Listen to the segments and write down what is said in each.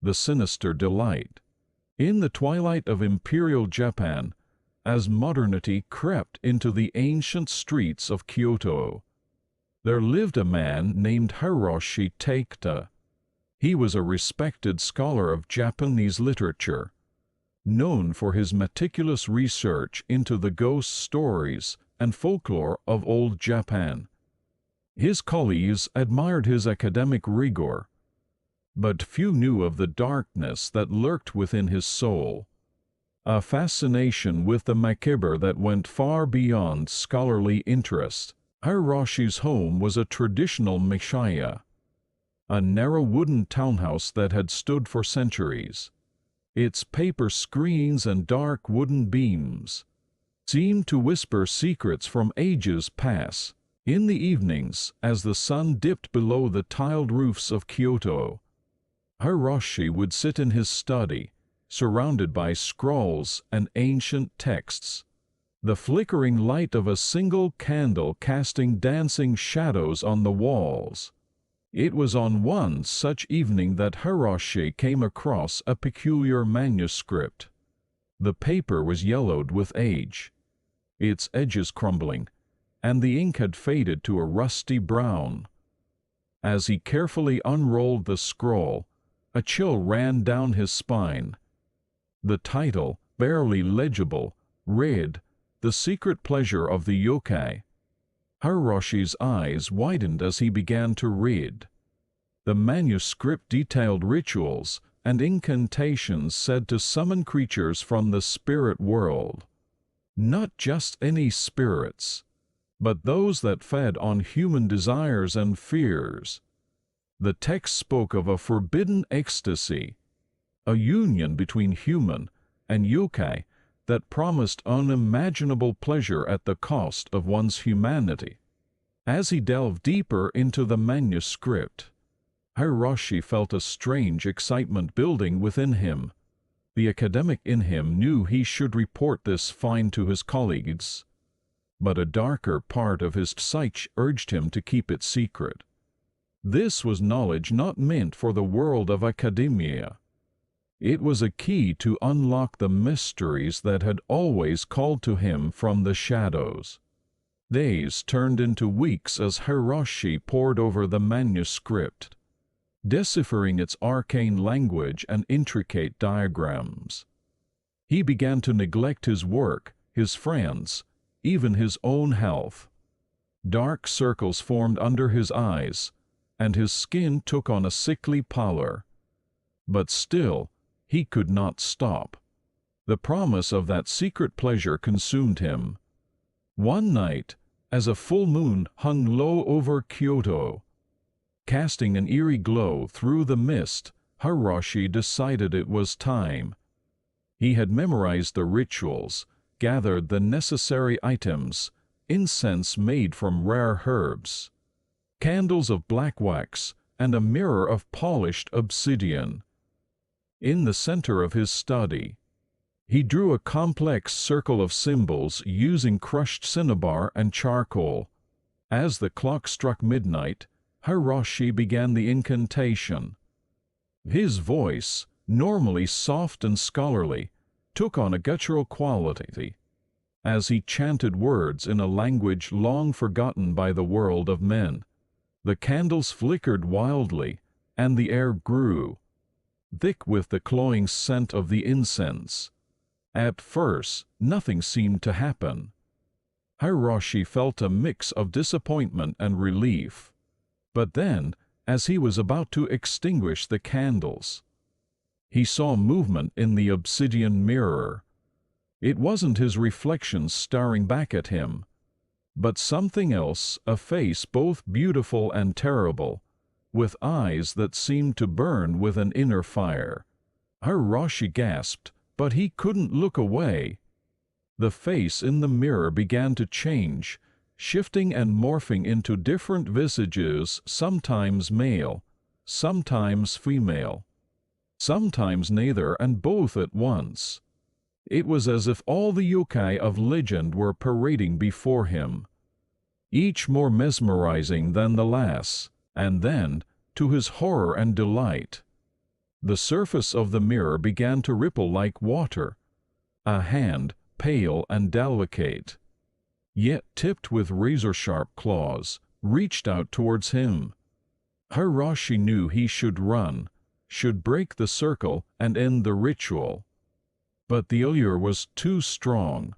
the Sinister Delight. In the twilight of Imperial Japan, as modernity crept into the ancient streets of Kyoto, there lived a man named Hiroshi Takeda. He was a respected scholar of Japanese literature, known for his meticulous research into the ghost stories and folklore of old Japan. His colleagues admired his academic rigor, but few knew of the darkness that lurked within his soul, a fascination with the macabre that went far beyond scholarly interest. Hiroshi's home was a traditional mishaya, a narrow wooden townhouse that had stood for centuries. Its paper screens and dark wooden beams seemed to whisper secrets from ages past. In the evenings, as the sun dipped below the tiled roofs of Kyoto, Hiroshi would sit in his study, surrounded by scrolls and ancient texts, the flickering light of a single candle casting dancing shadows on the walls. It was on one such evening that Hiroshi came across a peculiar manuscript. The paper was yellowed with age, its edges crumbling, and the ink had faded to a rusty brown. As he carefully unrolled the scroll, a chill ran down his spine. The title, barely legible, read, "The Secret Pleasure of the Yokai." Hiroshi's eyes widened as he began to read. The manuscript detailed rituals and incantations said to summon creatures from the spirit world. Not just any spirits, but those that fed on human desires and fears. The text spoke of a forbidden ecstasy, a union between human and yokai that promised unimaginable pleasure at the cost of one's humanity. As he delved deeper into the manuscript, Hiroshi felt a strange excitement building within him. The academic in him knew he should report this find to his colleagues, but a darker part of his psyche urged him to keep it secret. This was knowledge not meant for the world of academia. It was a key to unlock the mysteries that had always called to him from the shadows. Days turned into weeks as Hiroshi pored over the manuscript, deciphering its arcane language and intricate diagrams. He began to neglect his work, his friends, even his own health. Dark circles formed under his eyes, and his skin took on a sickly pallor. But still, he could not stop. The promise of that secret pleasure consumed him. One night, as a full moon hung low over Kyoto, casting an eerie glow through the mist, Hiroshi decided it was time. He had memorized the rituals, gathered the necessary items, incense made from rare herbs, candles of black wax, and a mirror of polished obsidian. In the center of his study, he drew a complex circle of symbols using crushed cinnabar and charcoal. As the clock struck midnight, Hiroshi began the incantation. His voice, normally soft and scholarly, took on a guttural quality as he chanted words in a language long forgotten by the world of men. The candles flickered wildly, and the air grew thick with the cloying scent of the incense. At first, nothing seemed to happen. Hiroshi felt a mix of disappointment and relief. But then, as he was about to extinguish the candles, he saw movement in the obsidian mirror. It wasn't his reflection staring back at him, but something else, a face both beautiful and terrible, with eyes that seemed to burn with an inner fire. Hiroshi gasped, but he couldn't look away. The face in the mirror began to change, shifting and morphing into different visages, sometimes male, sometimes female, sometimes neither and both at once. It was as if all the yokai of legend were parading before him, each more mesmerizing than the last. And then, to his horror and delight, The surface of the mirror began to ripple like water. A hand, pale and delicate, yet tipped with razor-sharp claws, reached out towards him. Hiroshi knew he should run, should break the circle and end the ritual. But the allure was too strong.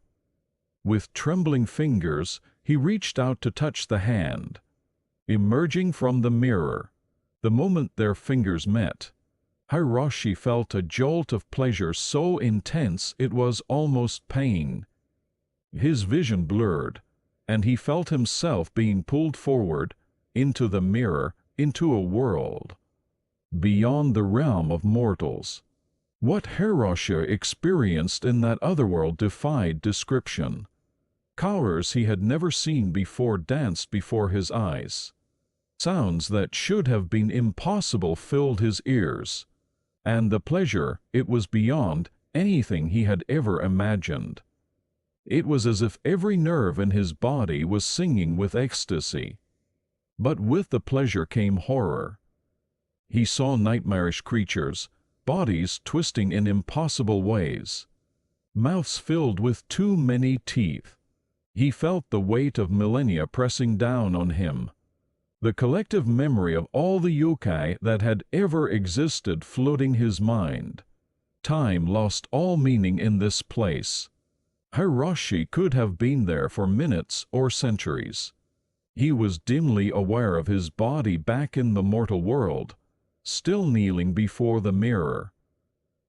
With trembling fingers, he reached out to touch the hand. Emerging from the mirror, the moment their fingers met, Hiroshi felt a jolt of pleasure so intense it was almost pain. His vision blurred, and he felt himself being pulled forward, into the mirror, into a world beyond the realm of mortals. What Hiroshi experienced in that other world defied description. Colors he had never seen before danced before his eyes. Sounds that should have been impossible filled his ears. And the pleasure, it was beyond anything he had ever imagined. It was as if every nerve in his body was singing with ecstasy. But with the pleasure came horror. He saw nightmarish creatures, bodies twisting in impossible ways, mouths filled with too many teeth. He felt the weight of millennia pressing down on him. The collective memory of all the yokai that had ever existed flooding his mind. Time lost all meaning in this place. Hiroshi could have been there for minutes or centuries. He was dimly aware of his body back in the mortal world, still kneeling before the mirror.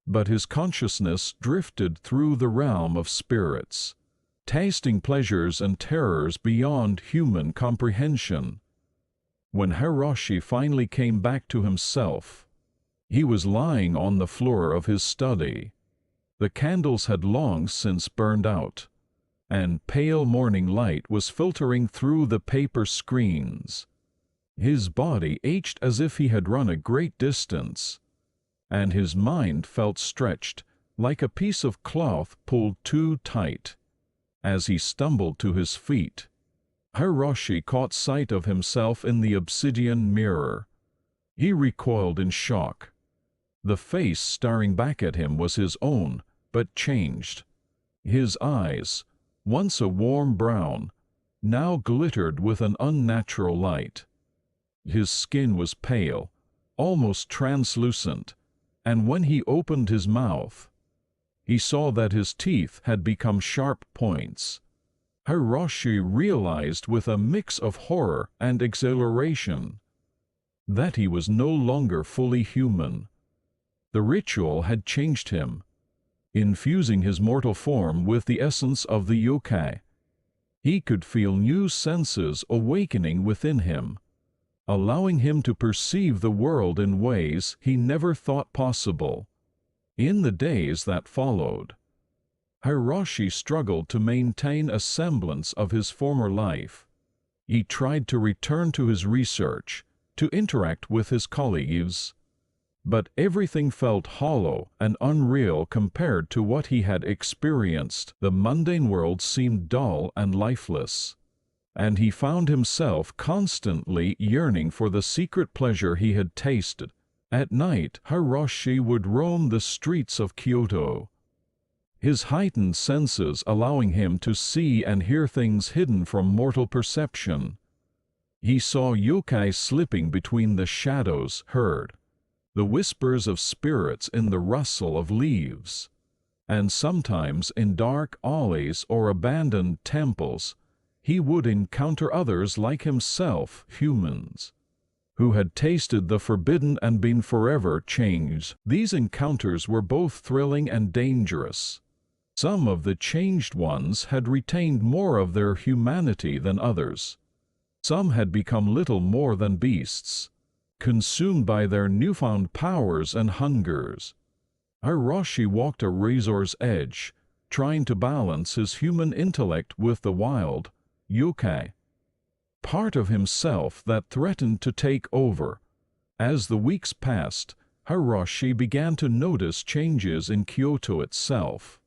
But his consciousness drifted through the realm of spirits, tasting pleasures and terrors beyond human comprehension. When Hiroshi finally came back to himself, he was lying on the floor of his study. The candles had long since burned out, and pale morning light was filtering through the paper screens. His body ached as if he had run a great distance, and his mind felt stretched, like a piece of cloth pulled too tight. As he stumbled to his feet, Hiroshi caught sight of himself in the obsidian mirror. He recoiled in shock. The face staring back at him was his own, but changed. His eyes, once a warm brown, now glittered with an unnatural light. His skin was pale, almost translucent, and when he opened his mouth, he saw that his teeth had become sharp points. Hiroshi realized with a mix of horror and exhilaration that he was no longer fully human. The ritual had changed him, infusing his mortal form with the essence of the yokai. He could feel new senses awakening within him, allowing him to perceive the world in ways he never thought possible. In the days that followed, Hiroshi struggled to maintain a semblance of his former life. He tried to return to his research, to interact with his colleagues, but everything felt hollow and unreal compared to what he had experienced. The mundane world seemed dull and lifeless, and he found himself constantly yearning for the secret pleasure he had tasted. At night, Hiroshi would roam the streets of Kyoto, his heightened senses allowing him to see and hear things hidden from mortal perception. He saw yokai slipping between the shadows, heard the whispers of spirits in the rustle of leaves, and sometimes in dark alleys or abandoned temples he would encounter others like himself, humans, who had tasted the forbidden and been forever changed. These encounters were both thrilling and dangerous. Some of the changed ones had retained more of their humanity than others. Some had become little more than beasts, consumed by their newfound powers and hungers. Hiroshi walked a razor's edge, trying to balance his human intellect with the wild, yokai part of himself that threatened to take over. As the weeks passed, Hiroshi began to notice changes in Kyoto itself.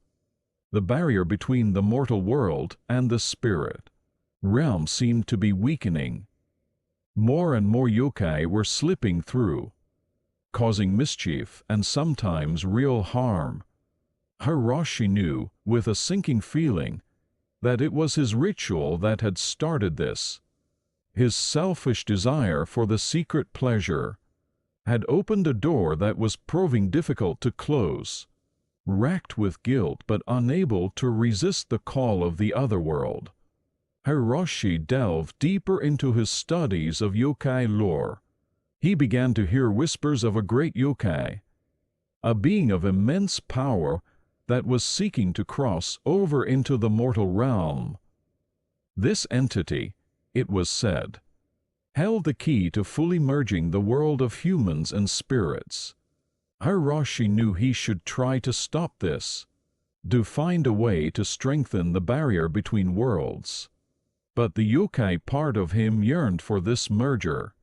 The barrier between the mortal world and the spirit realm seemed to be weakening. More and more yokai were slipping through. causing mischief and sometimes real harm. Hiroshi knew, with a sinking feeling, that it was his ritual that had started this. His selfish desire for the secret pleasure had opened a door that was proving difficult to close. Racked with guilt but unable to resist the call of the other world, Hiroshi delved deeper into his studies of yokai lore. He began to hear whispers of a great yokai, a being of immense power that was seeking to cross over into the mortal realm. This entity, it was said, held the key to fully merging the world of humans and spirits. Hiroshi knew he should try to stop this, to find a way to strengthen the barrier between worlds. But the yokai part of him yearned for this merger,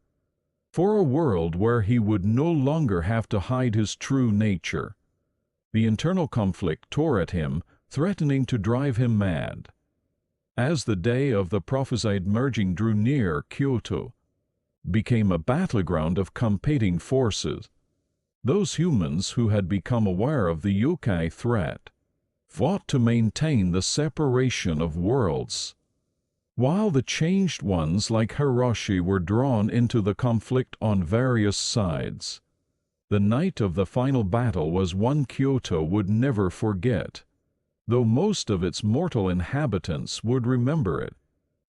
for a world where he would no longer have to hide his true nature. The internal conflict tore at him, threatening to drive him mad. As the day of the prophesied merging drew near, Kyoto became a battleground of competing forces. Those humans who had become aware of the yokai threat fought to maintain the separation of worlds, while the changed ones like Hiroshi were drawn into the conflict on various sides. The night of the final battle was one Kyoto would never forget, though most of its mortal inhabitants would remember it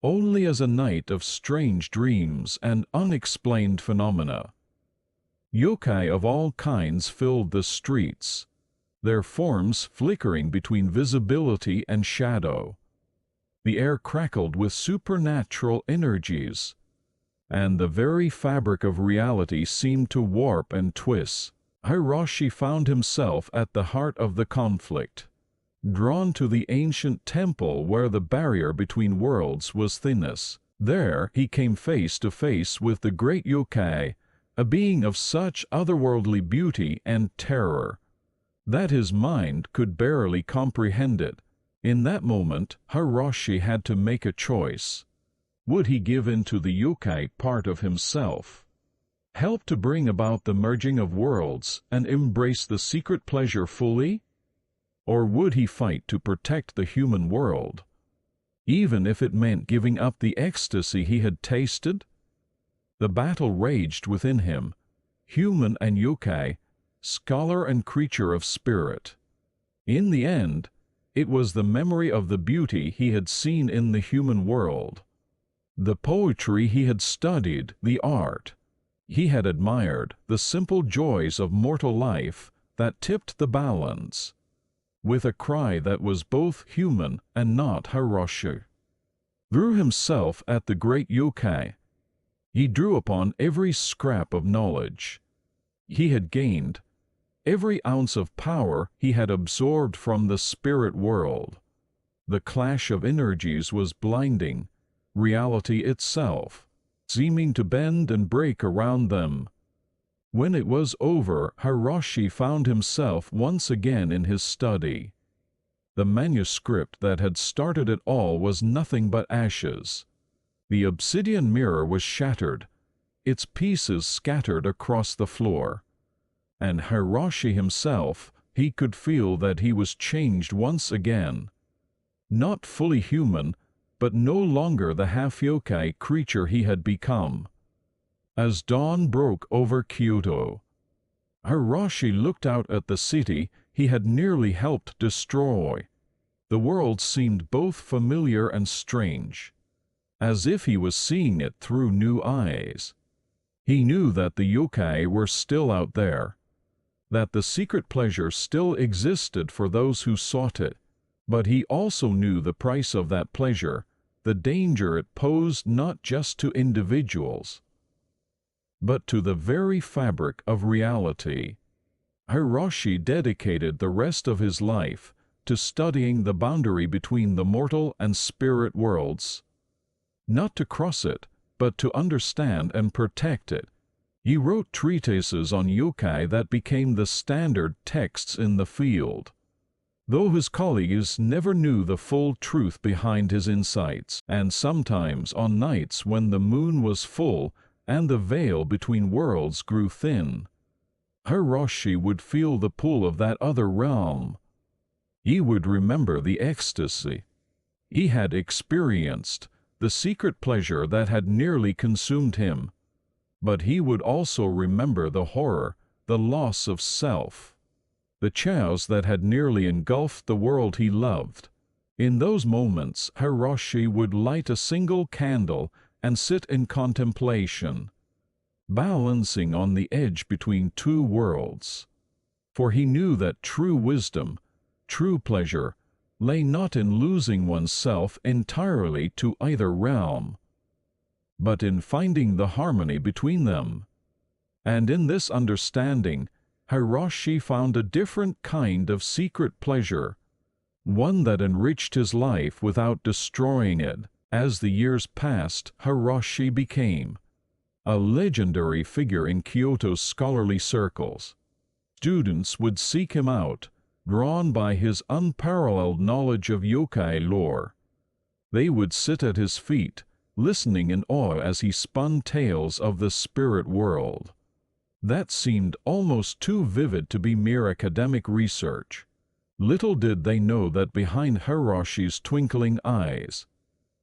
only as a night of strange dreams and unexplained phenomena. Yokai of all kinds filled the streets, their forms flickering between visibility and shadow. The air crackled with supernatural energies, and the very fabric of reality seemed to warp and twist. Hiroshi found himself at the heart of the conflict, drawn to the ancient temple where the barrier between worlds was thinnest. There he came face to face with the great yokai, a being of such otherworldly beauty and terror that his mind could barely comprehend it. In that moment, Hiroshi had to make a choice. Would he give in to the yokai part of himself, help to bring about the merging of worlds and embrace the secret pleasure fully? Or would he fight to protect the human world, even if it meant giving up the ecstasy he had tasted? The battle raged within him, human and yokai, scholar and creature of spirit. In the end, it was the memory of the beauty he had seen in the human world, the poetry he had studied, the art he had admired, the simple joys of mortal life that tipped the balance. With a cry that was both human and not, Hiroshi threw himself at the great yokai. He drew upon every scrap of knowledge he had gained, every ounce of power he had absorbed from the spirit world. The clash of energies was blinding, reality itself seeming to bend and break around them. When it was over, Hiroshi found himself once again in his study. The manuscript that had started it all was nothing but ashes. The obsidian mirror was shattered, its pieces scattered across the floor. And Hiroshi himself, he could feel that he was changed once again. Not fully human, but no longer the half-yokai creature he had become. As dawn broke over Kyoto, Hiroshi looked out at the city he had nearly helped destroy. The world seemed both familiar and strange, as if he was seeing it through new eyes. He knew that the yokai were still out there, that the secret pleasure still existed for those who sought it, but he also knew the price of that pleasure, the danger it posed not just to individuals, but to the very fabric of reality. Hiroshi dedicated the rest of his life to studying the boundary between the mortal and spirit worlds, not to cross it, but to understand and protect it. He wrote treatises on yokai that became the standard texts in the field, though his colleagues never knew the full truth behind his insights. And sometimes on nights when the moon was full and the veil between worlds grew thin, Hiroshi would feel the pull of that other realm. He would remember the ecstasy he had experienced, the secret pleasure that had nearly consumed him. But he would also remember the horror, the loss of self, the chaos that had nearly engulfed the world he loved. In those moments, Hiroshi would light a single candle and sit in contemplation, balancing on the edge between two worlds. For he knew that true wisdom, true pleasure, lay not in losing oneself entirely to either realm, but in finding the harmony between them. And in this understanding, Hiroshi found a different kind of secret pleasure, one that enriched his life without destroying it. As the years passed, Hiroshi became a legendary figure in Kyoto's scholarly circles. Students would seek him out, drawn by his unparalleled knowledge of yokai lore. They would sit at his feet, listening in awe as he spun tales of the spirit world that seemed almost too vivid to be mere academic research. Little did they know that behind Hiroshi's twinkling eyes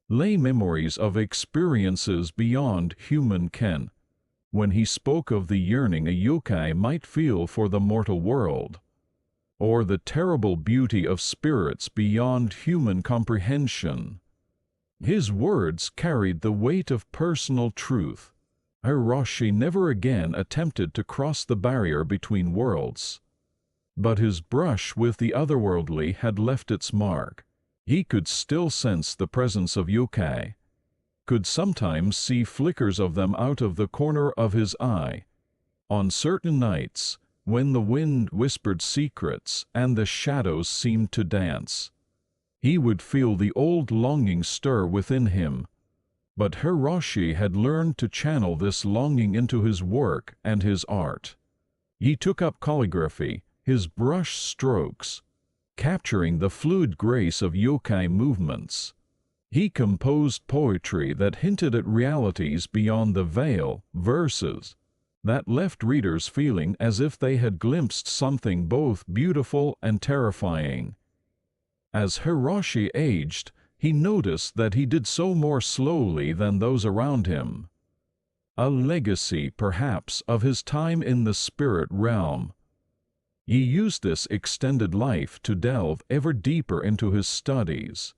lay memories of experiences beyond human ken, when he spoke of the yearning a yokai might feel for the mortal world, or the terrible beauty of spirits beyond human comprehension. His words carried the weight of personal truth. Hiroshi never again attempted to cross the barrier between worlds, but his brush with the otherworldly had left its mark. He could still sense the presence of yokai, could sometimes see flickers of them out of the corner of his eye. On certain nights, when the wind whispered secrets and the shadows seemed to dance, he would feel the old longing stir within him. But Hiroshi had learned to channel this longing into his work and his art. He took up calligraphy, his brush strokes capturing the fluid grace of yokai movements. He composed poetry that hinted at realities beyond the veil, verses that left readers feeling as if they had glimpsed something both beautiful and terrifying. As Hiroshi aged, he noticed that he did so more slowly than those around him. A legacy, perhaps, of his time in the spirit realm. He used this extended life to delve ever deeper into his studies,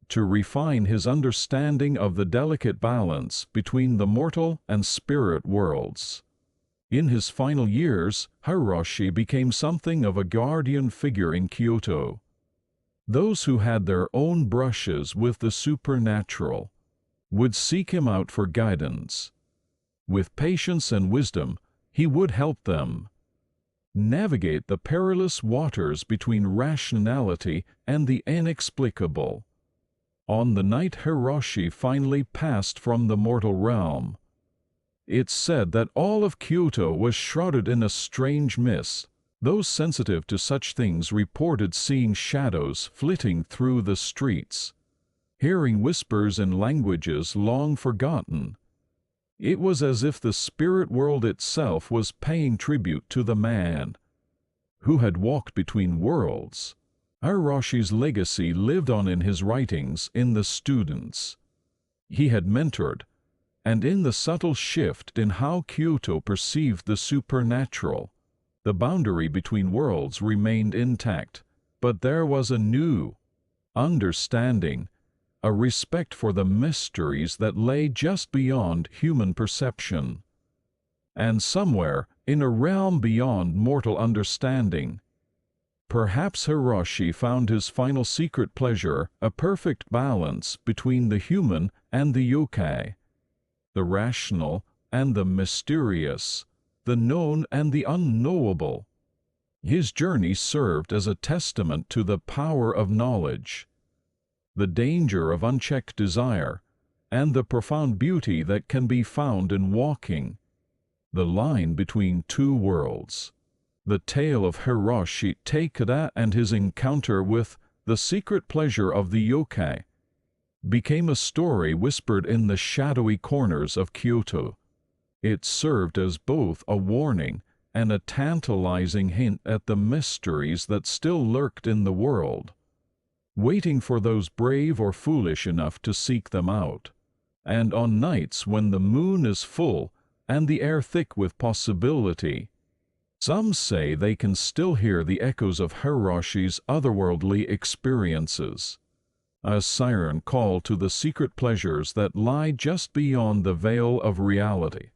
to refine his understanding of the delicate balance between the mortal and spirit worlds. In his final years, Hiroshi became something of a guardian figure in Kyoto. Those who had their own brushes with the supernatural would seek him out for guidance. With patience and wisdom, he would help them navigate the perilous waters between rationality and the inexplicable. On the night Hiroshi finally passed from the mortal realm, it's said that all of Kyoto was shrouded in a strange mist. Those sensitive to such things reported seeing shadows flitting through the streets, hearing whispers in languages long forgotten. It was as if the spirit world itself was paying tribute to the man who had walked between worlds. Hiroshi's legacy lived on in his writings, in the students he had mentored, and in the subtle shift in how Kyoto perceived the supernatural. The boundary between worlds remained intact, but there was a new understanding, a respect for the mysteries that lay just beyond human perception. And somewhere, in a realm beyond mortal understanding, perhaps Hiroshi found his final secret pleasure, a perfect balance between the human and the yokai, the rational and the mysterious, the known and the unknowable. His journey served as a testament to the power of knowledge, the danger of unchecked desire, and the profound beauty that can be found in walking the line between two worlds. The tale of Hiroshi Takeda and his encounter with the secret pleasure of the yokai became a story whispered in the shadowy corners of Kyoto. It served as both a warning and a tantalizing hint at the mysteries that still lurked in the world, waiting for those brave or foolish enough to seek them out. And on nights when the moon is full and the air thick with possibility, some say they can still hear the echoes of Hiroshi's otherworldly experiences, a siren call to the secret pleasures that lie just beyond the veil of reality.